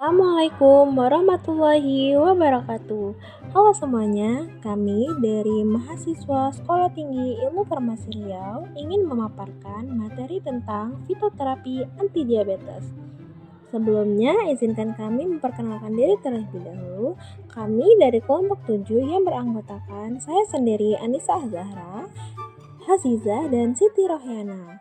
Assalamualaikum warahmatullahi wabarakatuh. Halo semuanya, kami dari mahasiswa Sekolah Tinggi Ilmu Farmasi Riau ingin memaparkan materi tentang fitoterapi anti diabetes. Sebelumnya, izinkan kami memperkenalkan diri terlebih dahulu. Kami dari kelompok 7 yang beranggotakan saya sendiri Anissa Zahra, Hazizah, dan Siti Rohyana.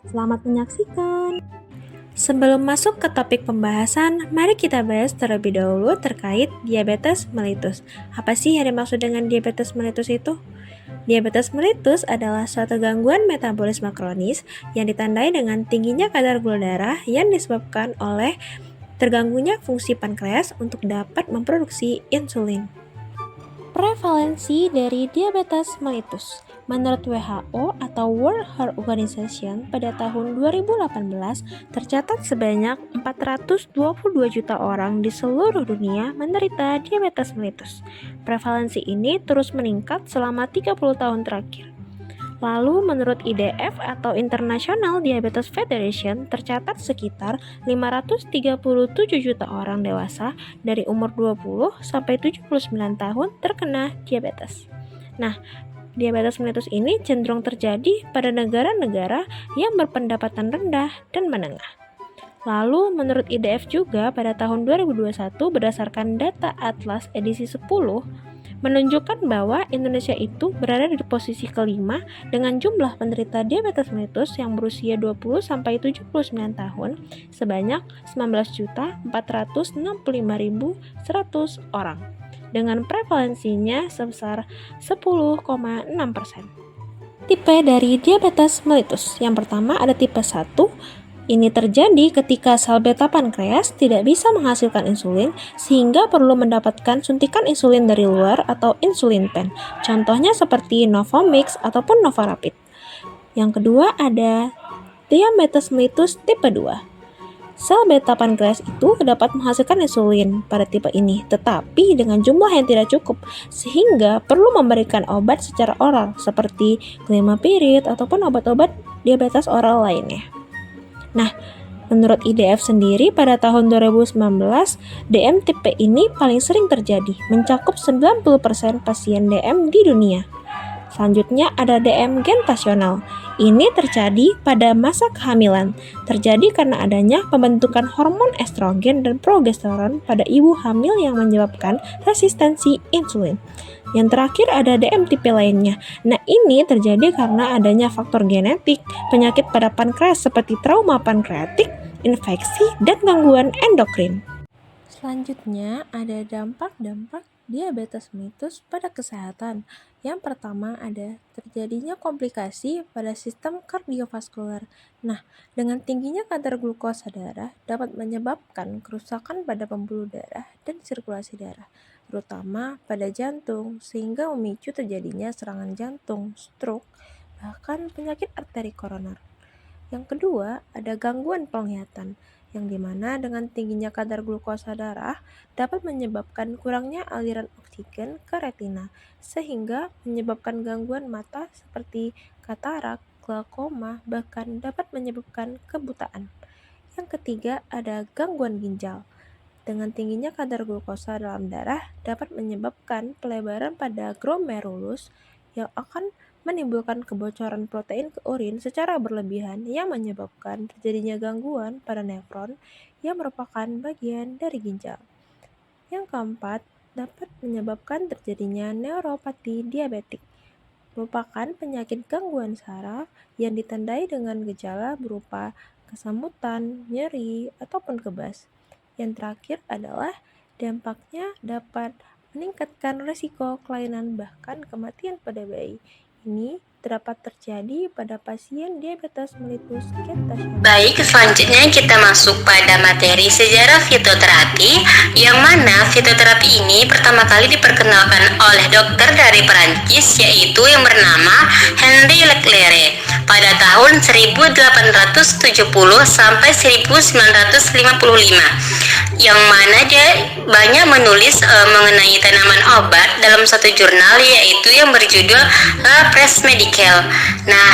Selamat menyaksikan. Sebelum masuk ke topik pembahasan, mari kita bahas terlebih dahulu terkait diabetes mellitus. Apa sih yang dimaksud dengan diabetes mellitus itu? Diabetes mellitus adalah suatu gangguan metabolisme kronis yang ditandai dengan tingginya kadar gula darah yang disebabkan oleh terganggunya fungsi pankreas untuk dapat memproduksi insulin. Prevalensi dari diabetes mellitus. Menurut WHO atau World Health Organization pada tahun 2018 tercatat sebanyak 422 juta orang di seluruh dunia menderita diabetes mellitus. Prevalensi ini terus meningkat selama 30 tahun terakhir. Lalu menurut IDF atau International Diabetes Federation tercatat sekitar 537 juta orang dewasa dari umur 20 sampai 79 tahun terkena diabetes. Nah, diabetes mellitus ini cenderung terjadi pada negara-negara yang berpendapatan rendah dan menengah. Lalu menurut IDF juga pada tahun 2021 berdasarkan data Atlas edisi 10 menunjukkan bahwa Indonesia itu berada di posisi kelima dengan jumlah penderita diabetes mellitus yang berusia 20 sampai 79 tahun sebanyak 19.465.100 orang dengan prevalensinya sebesar 10,6%. Tipe dari diabetes mellitus. Yang pertama ada tipe 1. Ini terjadi ketika sel beta pankreas tidak bisa menghasilkan insulin sehingga perlu mendapatkan suntikan insulin dari luar atau insulin pen. Contohnya seperti Novomix ataupun Novarapid. Yang kedua ada diabetes mellitus tipe 2. Sel beta pankreas itu dapat menghasilkan insulin pada tipe ini, tetapi dengan jumlah yang tidak cukup, sehingga perlu memberikan obat secara oral seperti glimepiride ataupun obat-obat diabetes oral lainnya. Nah, menurut IDF sendiri pada tahun 2019, DM tipe ini paling sering terjadi, mencakup 90% pasien DM di dunia. Selanjutnya ada DM gestasional. Ini terjadi pada masa kehamilan, terjadi karena adanya pembentukan hormon estrogen dan progesteron pada ibu hamil yang menyebabkan resistensi insulin. Yang terakhir ada DM tipe lainnya. Nah, ini terjadi karena adanya faktor genetik, penyakit pada pankreas seperti trauma pankreatik, infeksi, dan gangguan endokrin. Selanjutnya ada dampak-dampak diabetes mellitus pada kesehatan. Yang pertama ada terjadinya komplikasi pada sistem kardiovaskular. Nah, dengan tingginya kadar glukosa darah dapat menyebabkan kerusakan pada pembuluh darah dan sirkulasi darah, terutama pada jantung, sehingga memicu terjadinya serangan jantung, stroke, bahkan penyakit arteri koroner. Yang kedua, ada gangguan penglihatan, yang dimana dengan tingginya kadar glukosa darah dapat menyebabkan kurangnya aliran oksigen ke retina, sehingga menyebabkan gangguan mata seperti katarak, glaukoma, bahkan dapat menyebabkan kebutaan. Yang ketiga, ada gangguan ginjal. Dengan tingginya kadar glukosa dalam darah dapat menyebabkan pelebaran pada glomerulus yang akan menimbulkan kebocoran protein ke urin secara berlebihan yang menyebabkan terjadinya gangguan pada nefron yang merupakan bagian dari ginjal. Yang keempat, dapat menyebabkan terjadinya neuropati diabetik, merupakan penyakit gangguan saraf yang ditandai dengan gejala berupa kesamutan, nyeri, ataupun kebas. Yang terakhir adalah dampaknya dapat meningkatkan risiko kelainan bahkan kematian pada bayi. Ini dapat terjadi pada pasien diabetes mellitus gestasional. Baik, selanjutnya kita masuk pada materi sejarah fitoterapi, yang mana fitoterapi ini pertama kali diperkenalkan oleh dokter dari Perancis, yaitu yang bernama Henri Leclerc pada tahun 1870 sampai 1955. yang mana dia banyak menulis mengenai tanaman obat dalam satu jurnal, yaitu yang berjudul La Presse Médicale. Nah,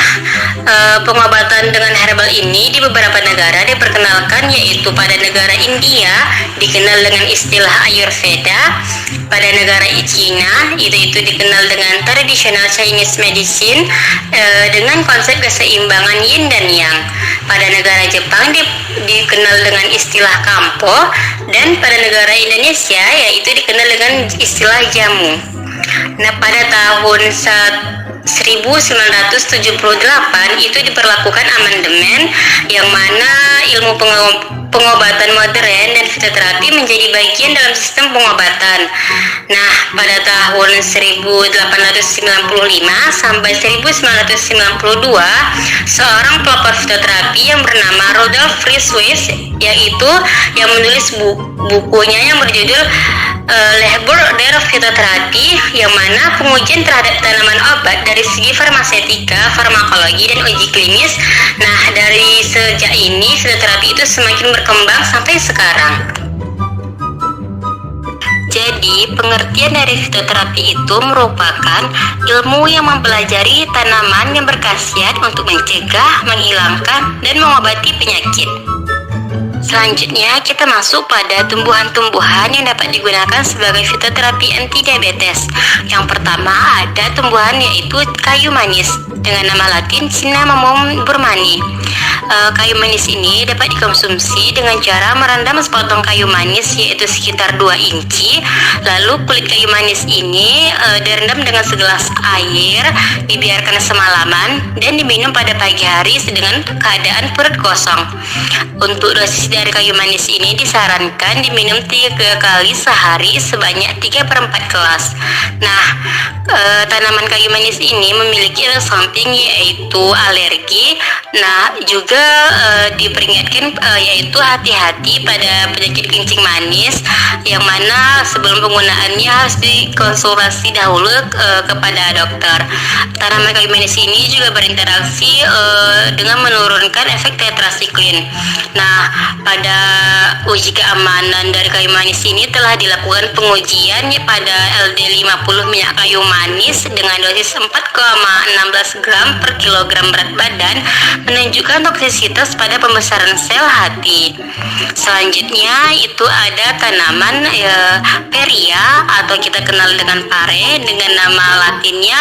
pengobatan dengan herbal ini di beberapa negara diperkenalkan, yaitu pada negara India dikenal dengan istilah Ayurveda, pada negara Cina itu dikenal dengan traditional Chinese medicine dengan konsep keseimbangan yin dan yang. Pada negara Jepang dikenal dengan istilah kampo, dan pada negara Indonesia yaitu dikenal dengan istilah jamu. Nah, pada tahun 1978 itu diberlakukan amandemen yang mana ilmu pengobatan modern dan fitoterapi menjadi bagian dalam sistem pengobatan. Nah, pada tahun 1895 sampai 1992, seorang pelopor fitoterapi yang bernama Rudolf Frischwitz, yaitu yang menulis bukunya yang berjudul Lebur der Fitotherapie, yang mana pengujian terhadap tanaman obat dari segi farmasetika, farmakologi, dan uji klinis. Nah, dari sejak ini fitoterapi itu semakin berkembang sampai sekarang. Jadi, pengertian dari fitoterapi itu merupakan ilmu yang mempelajari tanaman yang berkhasiat untuk mencegah, menghilangkan, dan mengobati penyakit. Selanjutnya kita masuk pada tumbuhan-tumbuhan yang dapat digunakan sebagai fitoterapi anti-diabetes. Yang pertama ada tumbuhan yaitu kayu manis dengan nama latin Cinnamomum burmani. Kayu manis ini dapat dikonsumsi dengan cara merendam sepotong kayu manis yaitu sekitar 2 inci. Lalu kulit kayu manis ini direndam dengan segelas air, dibiarkan semalaman dan diminum pada pagi hari dengan keadaan perut kosong. Untuk dosis dari kayu manis ini disarankan diminum 3 kali sehari sebanyak 3/4 gelas. Nah, tanaman kayu manis ini memiliki efek samping yaitu alergi. Nah, juga diperingatkan yaitu hati-hati pada penyakit kencing manis, yang mana sebelum penggunaannya harus dikonsultasi dahulu kepada dokter. Tanaman kayu manis ini juga berinteraksi dengan menurunkan efek tetrasiklin. Nah, pada uji keamanan dari kayu manis ini telah dilakukan pengujian pada LD50 minyak kayu manis dengan dosis 4,16 gram per kilogram berat badan menunjukkan toksisitas pada pembesaran sel hati. Selanjutnya itu ada tanaman peria atau kita kenal dengan pare dengan nama latinnya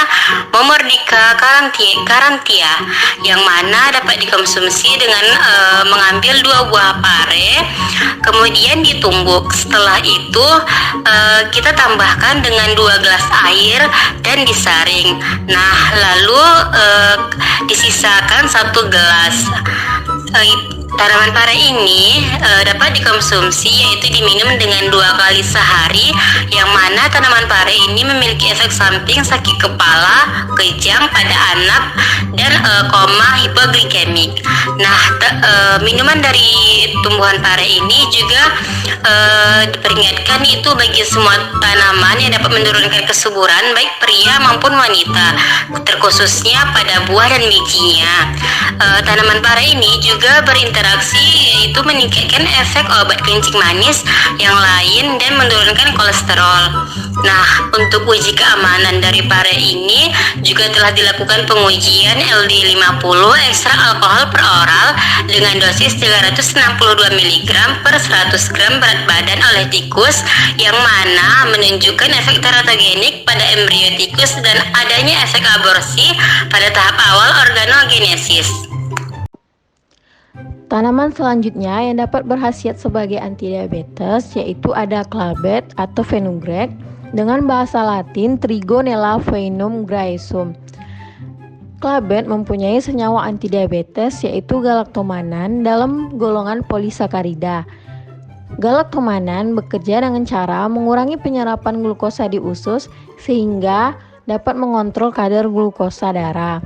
Momordica carantia, yang mana dapat dikonsumsi dengan mengambil 2 buah pare kemudian ditumbuk. Setelah itu kita tambahkan dengan 2 gelas air dan disaring. Nah, lalu disisakan 1 gelas. Tanaman pare ini dapat dikonsumsi yaitu diminum dengan 2 kali sehari, yang mana tanaman pare ini memiliki efek samping sakit kepala, kejang pada anak, dan koma hipoglikemik. Nah, minuman dari tumbuhan pare ini juga diperingatkan itu bagi semua tanaman yang dapat menurunkan kesuburan baik pria maupun wanita, terkhususnya pada buah dan bijinya. Tanaman pare ini juga berinteraksi yaitu meningkatkan efek obat kencing manis yang lain dan menurunkan kolesterol. Nah, untuk uji keamanan dari pare ini juga telah dilakukan pengujian LD50 ekstra alkohol per oral dengan dosis 362 mg per 100 gram berat badan oleh tikus, yang mana menunjukkan efek teratogenik pada embrio tikus dan adanya efek aborsi pada tahap awal organogenesis. Tanaman selanjutnya yang dapat berkhasiat sebagai antidiabetes yaitu ada klabet atau fenugreek dengan bahasa Latin Trigonella Phainum graecum. Klabet mempunyai senyawa antidiabetes yaitu galaktomanan dalam golongan polisakarida. Galaktomanan bekerja dengan cara mengurangi penyerapan glukosa di usus sehingga dapat mengontrol kadar glukosa darah.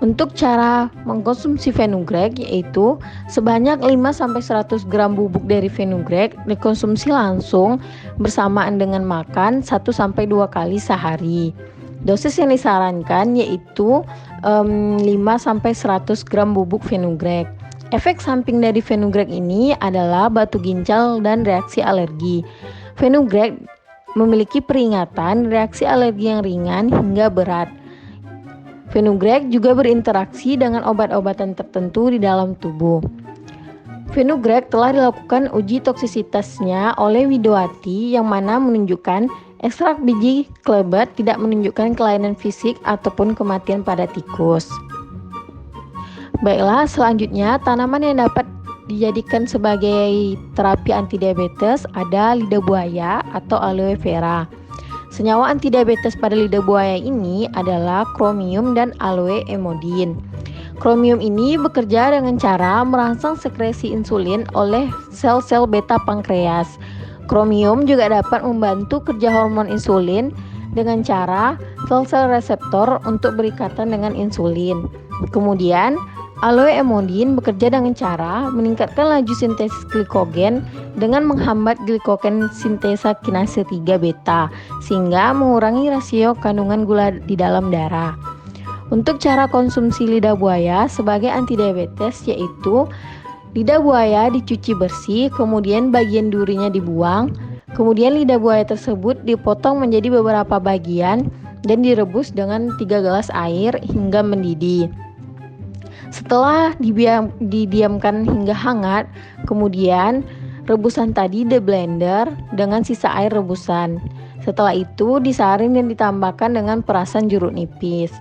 Untuk cara mengkonsumsi fenugreek yaitu sebanyak 5-100 gram bubuk dari fenugreek dikonsumsi langsung bersamaan dengan makan 1-2 kali sehari. Dosis yang disarankan yaitu 5-100 gram bubuk fenugreek. Efek samping dari fenugreek ini adalah batu ginjal dan reaksi alergi. Fenugreek memiliki peringatan reaksi alergi yang ringan hingga berat. Fenugreek juga berinteraksi dengan obat-obatan tertentu di dalam tubuh. Fenugreek telah dilakukan uji toksisitasnya oleh Widowati yang mana menunjukkan ekstrak biji klebet tidak menunjukkan kelainan fisik ataupun kematian pada tikus. Baiklah, selanjutnya tanaman yang dapat dijadikan sebagai terapi antidiabetes ada lidah buaya atau aloe vera. Senyawa antidiabetes pada lidah buaya ini adalah kromium dan aloe emodin. Kromium ini bekerja dengan cara merangsang sekresi insulin oleh sel-sel beta pankreas. Kromium juga dapat membantu kerja hormon insulin dengan cara sel-sel reseptor untuk berikatan dengan insulin. Kemudian, aloe emodin bekerja dengan cara meningkatkan laju sintesis glikogen dengan menghambat glikogen sintesa kinase 3 beta sehingga mengurangi rasio kandungan gula di dalam darah. Untuk cara konsumsi lidah buaya sebagai antidiabetes yaitu lidah buaya dicuci bersih, kemudian bagian durinya dibuang, kemudian lidah buaya tersebut dipotong menjadi beberapa bagian dan direbus dengan 3 gelas air hingga mendidih. Setelah didiamkan hingga hangat, kemudian rebusan tadi di blender dengan sisa air rebusan. Setelah itu disaring dan ditambahkan dengan perasan jeruk nipis.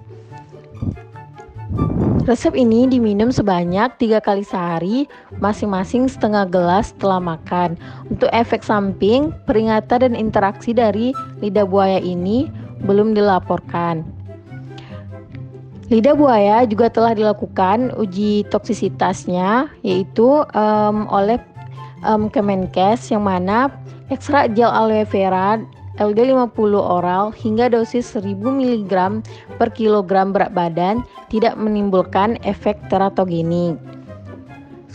Resep ini diminum sebanyak 3 kali sehari, masing-masing setengah gelas setelah makan. Untuk efek samping, peringatan dan interaksi dari lidah buaya ini belum dilaporkan. Lidah buaya juga telah dilakukan uji toksisitasnya yaitu oleh Kemenkes yang mana ekstrak gel aloe vera LD50 oral hingga dosis 1000 mg per kilogram berat badan tidak menimbulkan efek teratogenik.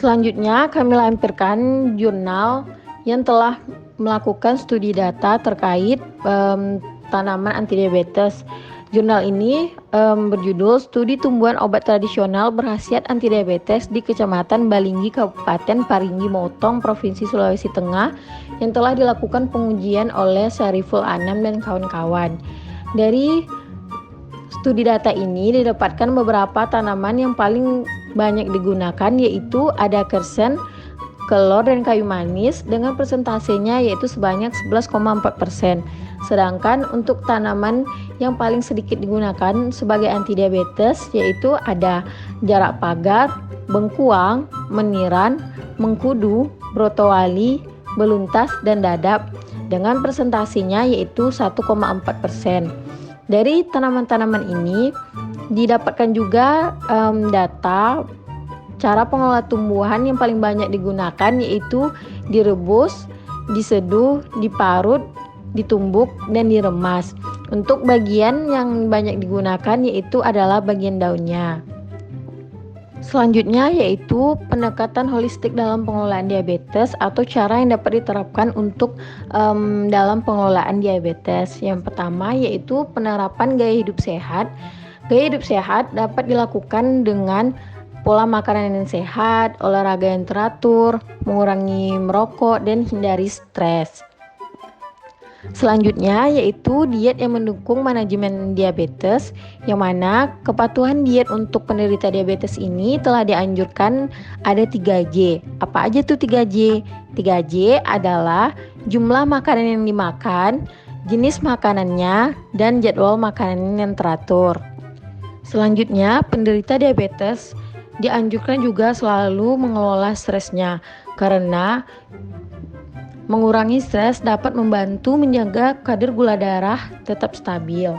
Selanjutnya kami lampirkan jurnal yang telah melakukan studi data terkait tanaman antidiabetes. Jurnal ini berjudul Studi Tumbuhan Obat Tradisional Berkhasiat Antidiabetes di Kecamatan Balinggi, Kabupaten Parigi Motong, Provinsi Sulawesi Tengah yang telah dilakukan pengujian oleh Syariful Anam dan kawan-kawan. Dari studi data ini didapatkan beberapa tanaman yang paling banyak digunakan yaitu ada kersen, kelor dan kayu manis dengan persentasenya yaitu sebanyak 11,4%. Sedangkan untuk tanaman yang paling sedikit digunakan sebagai antidiabetes yaitu ada jarak pagar, bengkuang, meniran, mengkudu, brotowali, beluntas, dan dadap dengan persentasenya yaitu 1,4%. Dari tanaman-tanaman ini didapatkan juga data cara pengelola tumbuhan yang paling banyak digunakan yaitu direbus, diseduh, diparut, ditumbuk, dan diremas. Untuk bagian yang banyak digunakan yaitu adalah bagian daunnya. Selanjutnya yaitu pendekatan holistik dalam pengelolaan diabetes atau cara yang dapat diterapkan untuk dalam pengelolaan diabetes. Yang pertama yaitu penerapan gaya hidup sehat. Gaya hidup sehat dapat dilakukan dengan pola makanan yang sehat, olahraga yang teratur, mengurangi merokok, dan hindari stres. Selanjutnya yaitu diet yang mendukung manajemen diabetes, yang mana kepatuhan diet untuk penderita diabetes ini telah dianjurkan ada 3J. Apa aja tuh 3J? 3J adalah jumlah makanan yang dimakan, jenis makanannya, dan jadwal makanan yang teratur. Selanjutnya, penderita diabetes dianjurkan juga selalu mengelola stresnya karena mengurangi stres dapat membantu menjaga kadar gula darah tetap stabil.